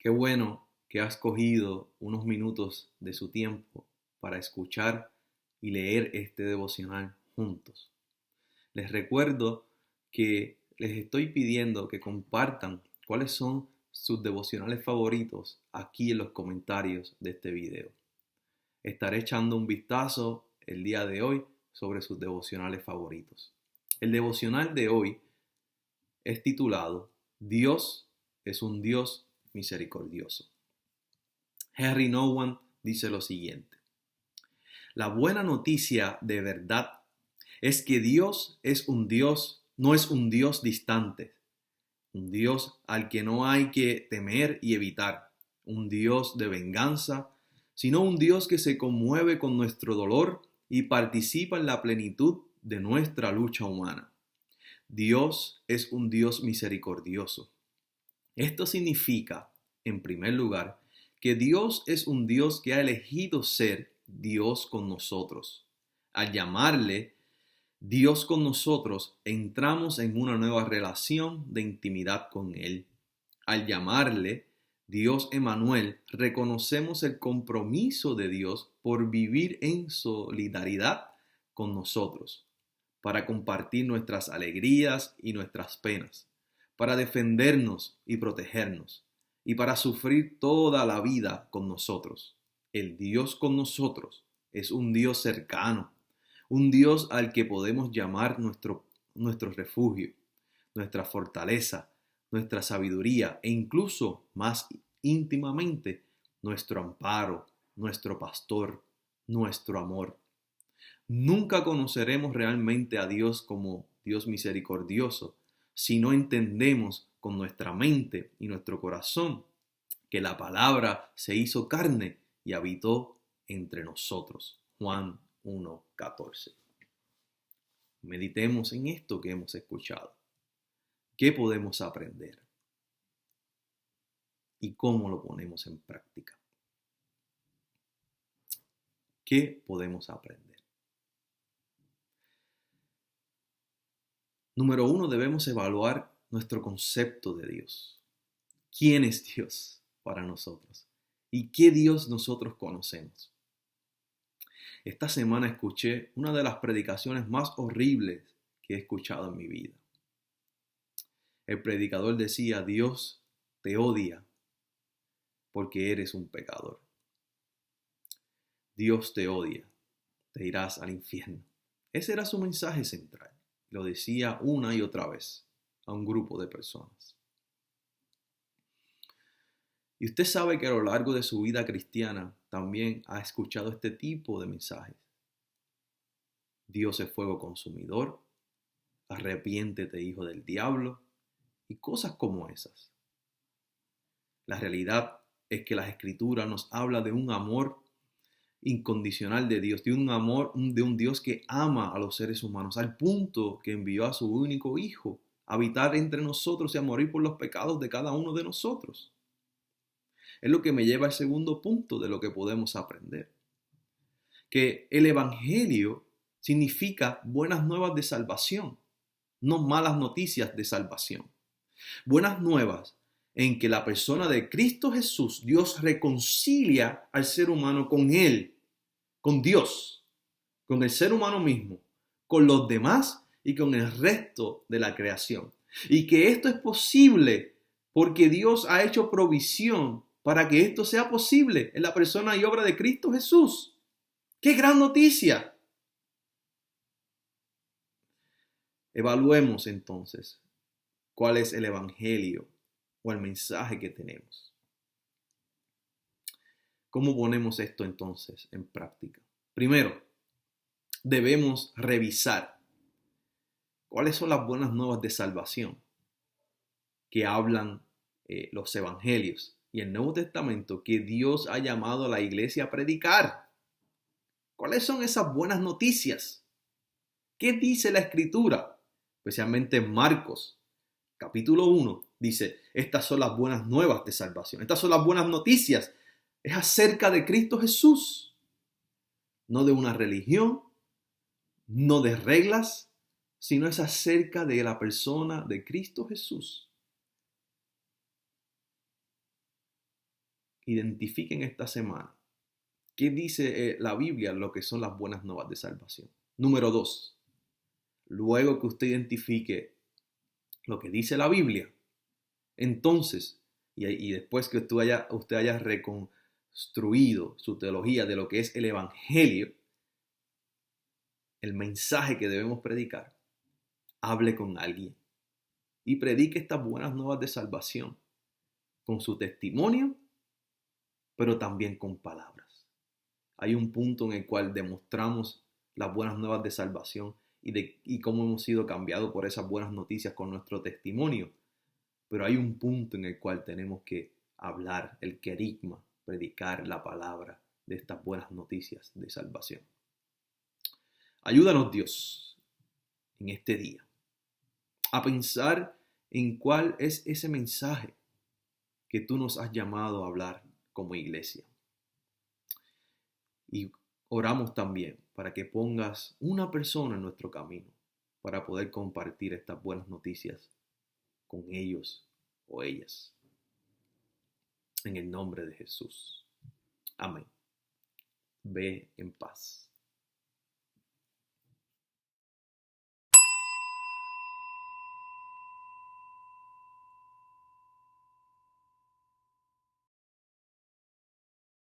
Qué bueno que has cogido unos minutos de su tiempo para escuchar y leer este devocional juntos. Les recuerdo que les estoy pidiendo que compartan cuáles son sus devocionales favoritos aquí en los comentarios de este video. Estaré echando un vistazo el día de hoy sobre sus devocionales favoritos. El devocional de hoy es titulado Dios es un Dios misericordioso. Henry Nouwen dice lo siguiente: la buena noticia de verdad es que Dios es un Dios, no es un Dios distante, un Dios al que no hay que temer y evitar, un Dios de venganza, sino un Dios que se conmueve con nuestro dolor y participa en la plenitud de nuestra lucha humana. Dios es un Dios misericordioso. Esto significa, en primer lugar, que Dios es un Dios que ha elegido ser Dios con nosotros. Al llamarle Dios con nosotros, entramos en una nueva relación de intimidad con Él. Al llamarle Dios Emmanuel, reconocemos el compromiso de Dios por vivir en solidaridad con nosotros, para compartir nuestras alegrías y nuestras penas, para defendernos y protegernos, y para sufrir toda la vida con nosotros. El Dios con nosotros es un Dios cercano, un Dios al que podemos llamar nuestro refugio, nuestra fortaleza, nuestra sabiduría e incluso más íntimamente nuestro amparo, nuestro pastor, nuestro amor. Nunca conoceremos realmente a Dios como Dios misericordioso si no entendemos con nuestra mente y nuestro corazón que la palabra se hizo carne y habitó entre nosotros. Juan 1:14. Meditemos en esto que hemos escuchado. ¿Qué podemos aprender? ¿Y cómo lo ponemos en práctica? ¿Qué podemos aprender? Número uno, debemos evaluar nuestro concepto de Dios. ¿Quién es Dios para nosotros? ¿Y qué Dios nosotros conocemos? Esta semana escuché una de las predicaciones más horribles que he escuchado en mi vida. El predicador decía: Dios te odia porque eres un pecador. Dios te odia, te irás al infierno. Ese era su mensaje central. Lo decía una y otra vez a un grupo de personas. Y usted sabe que a lo largo de su vida cristiana también ha escuchado este tipo de mensajes. Dios es fuego consumidor, arrepiéntete, hijo del diablo, y cosas como esas. La realidad es que las Escrituras nos habla de un amor incondicional de Dios, de un amor, de un Dios que ama a los seres humanos, al punto que envió a su único Hijo a habitar entre nosotros y a morir por los pecados de cada uno de nosotros. Es lo que me lleva al segundo punto de lo que podemos aprender. Que el Evangelio significa buenas nuevas de salvación, no malas noticias de salvación. Buenas nuevas en que la persona de Cristo Jesús, Dios reconcilia al ser humano con Él, con Dios, con el ser humano mismo, con los demás y con el resto de la creación. Y que esto es posible porque Dios ha hecho provisión para que esto sea posible en la persona y obra de Cristo Jesús. ¡Qué gran noticia! Evaluemos entonces cuál es el evangelio o el mensaje que tenemos. ¿Cómo ponemos esto entonces en práctica? Primero, debemos revisar cuáles son las buenas nuevas de salvación que hablan los evangelios y el Nuevo Testamento que Dios ha llamado a la iglesia a predicar. ¿Cuáles son esas buenas noticias? ¿Qué dice la Escritura? Especialmente en Marcos, capítulo 1, dice: estas son las buenas nuevas de salvación. Estas son las buenas noticias. Es acerca de Cristo Jesús. No de una religión, no de reglas, sino es acerca de la persona de Cristo Jesús. identifiquen esta semana qué dice la Biblia, lo que son las buenas nuevas de salvación. Número 2, luego que usted identifique lo que dice la Biblia, entonces, y después que usted haya reconstruido su teología de lo que es el Evangelio, el mensaje que debemos predicar, hable con alguien y predique estas buenas nuevas de salvación con su testimonio, pero también con palabras. Hay un punto en el cual demostramos las buenas nuevas de salvación y cómo hemos sido cambiados por esas buenas noticias con nuestro testimonio. Pero hay un punto en el cual tenemos que hablar, el querigma, predicar la palabra de estas buenas noticias de salvación. Ayúdanos, Dios, en este día a pensar en cuál es ese mensaje que tú nos has llamado a hablar como iglesia. Y oramos también para que pongas una persona en nuestro camino para poder compartir estas buenas noticias con ellos o ellas. En el nombre de Jesús. Amén. Ve en paz.